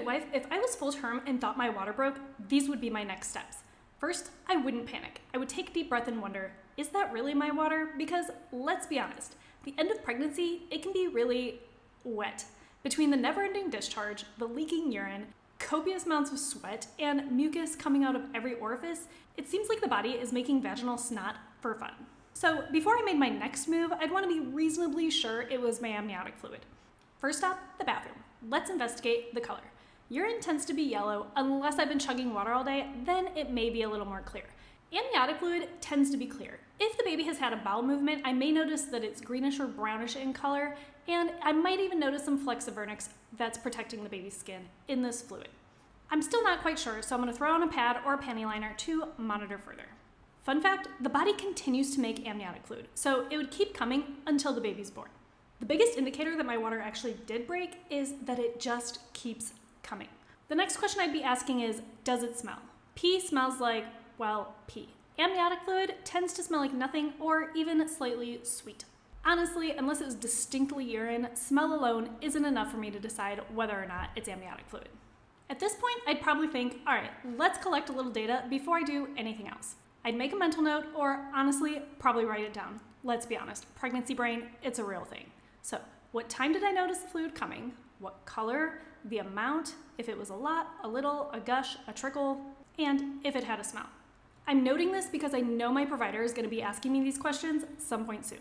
midwife, if I was full term and thought my water broke, these would be my next steps. First, I wouldn't panic. I would take a deep breath and wonder, is that really my water? Because let's be honest, the end of pregnancy, it can be really wet. Between the never-ending discharge, the leaking urine, copious amounts of sweat, and mucus coming out of every orifice, it seems like the body is making vaginal snot for fun. So before I made my next move, I'd want to be reasonably sure it was my amniotic fluid. First up, the bathroom. Let's investigate the color. Urine tends to be yellow unless I've been chugging water all day, then it may be a little more clear. Amniotic fluid tends to be clear. If the baby has had a bowel movement, I may notice that it's greenish or brownish in color, and I might even notice some flecks of vernix that's protecting the baby's skin in this fluid. I'm still not quite sure, so I'm going to throw on a pad or a panty liner to monitor further. Fun fact, the body continues to make amniotic fluid, so it would keep coming until the baby's born. The biggest indicator that my water actually did break is that it just keeps coming. The next question I'd be asking is, does it smell? Pee smells like, well, pee. Amniotic fluid tends to smell like nothing or even slightly sweet. Honestly, unless it was distinctly urine, smell alone isn't enough for me to decide whether or not it's amniotic fluid. At this point, I'd probably think, all right, let's collect a little data before I do anything else. I'd make a mental note or honestly, probably write it down. Let's be honest, pregnancy brain, it's a real thing. So, what time did I notice the fluid coming? What color? The amount? If it was a lot, a little, a gush, a trickle, and if it had a smell. I'm noting this because I know my provider is going to be asking me these questions some point soon.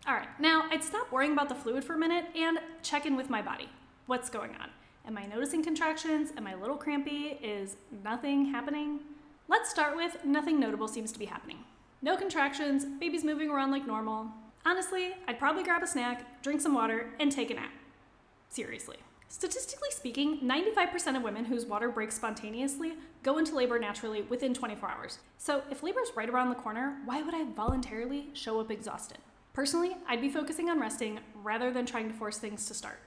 All right, now I'd stop worrying about the fluid for a minute and check in with my body. What's going on? Am I noticing contractions? Am I a little crampy? Is nothing happening? Let's start with nothing notable seems to be happening. No contractions, baby's moving around like normal. Honestly, I'd probably grab a snack, drink some water, and take a nap. Seriously. Statistically speaking, 95% of women whose water breaks spontaneously go into labor naturally within 24 hours. So if labor is right around the corner, why would I voluntarily show up exhausted? Personally, I'd be focusing on resting rather than trying to force things to start.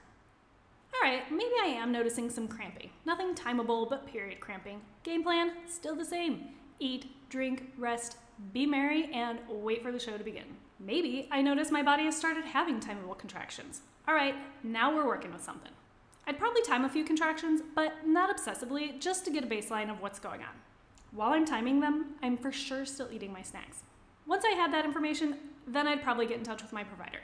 All right, maybe I am noticing some cramping. Nothing timeable, but period cramping. Game plan, still the same. Eat, drink, rest, be merry, and wait for the show to begin. Maybe I notice my body has started having timeable contractions. All right, now we're working with something. I'd probably time a few contractions, but not obsessively, just to get a baseline of what's going on. While I'm timing them, I'm for sure still eating my snacks. Once I had that information, then I'd probably get in touch with my provider.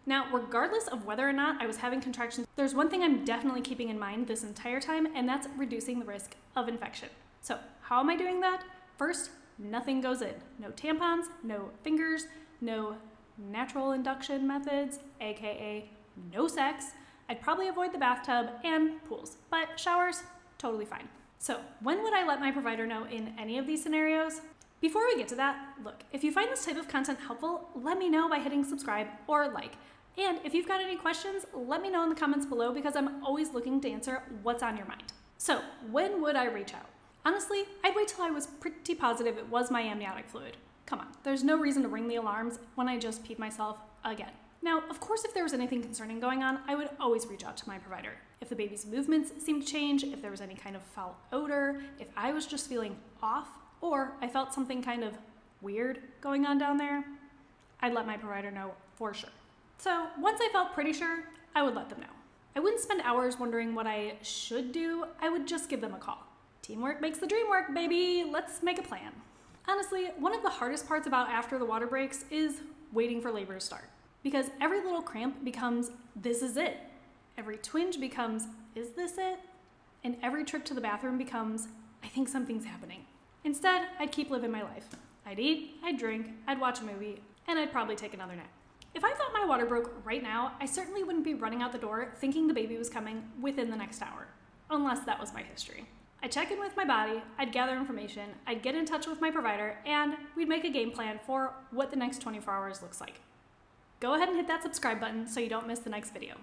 Now, regardless of whether or not I was having contractions, there's one thing I'm definitely keeping in mind this entire time, and that's reducing the risk of infection. So, how am I doing that? First, nothing goes in. No tampons, no fingers, no natural induction methods, aka no sex. I'd probably avoid the bathtub and pools, but showers, totally fine. So, when would I let my provider know in any of these scenarios? Before we get to that, look, if you find this type of content helpful, let me know by hitting subscribe or like. And if you've got any questions, let me know in the comments below because I'm always looking to answer what's on your mind. So, when would I reach out? Honestly, I'd wait till I was pretty positive it was my amniotic fluid. Come on, there's no reason to ring the alarms when I just peed myself again. Now, of course, if there was anything concerning going on, I would always reach out to my provider. If the baby's movements seemed to change, if there was any kind of foul odor, if I was just feeling off, or I felt something kind of weird going on down there, I'd let my provider know for sure. So once I felt pretty sure, I would let them know. I wouldn't spend hours wondering what I should do, I would just give them a call. Teamwork makes the dream work, baby. Let's make a plan. Honestly, one of the hardest parts about after the water breaks is waiting for labor to start. Because every little cramp becomes, this is it. Every twinge becomes, is this it? And every trip to the bathroom becomes, I think something's happening. Instead, I'd keep living my life. I'd eat, I'd drink, I'd watch a movie, and I'd probably take another nap. If I thought my water broke right now, I certainly wouldn't be running out the door thinking the baby was coming within the next hour. Unless that was my history. I'd check in with my body, I'd gather information, I'd get in touch with my provider, and we'd make a game plan for what the next 24 hours looks like. Go ahead and hit that subscribe button so you don't miss the next video.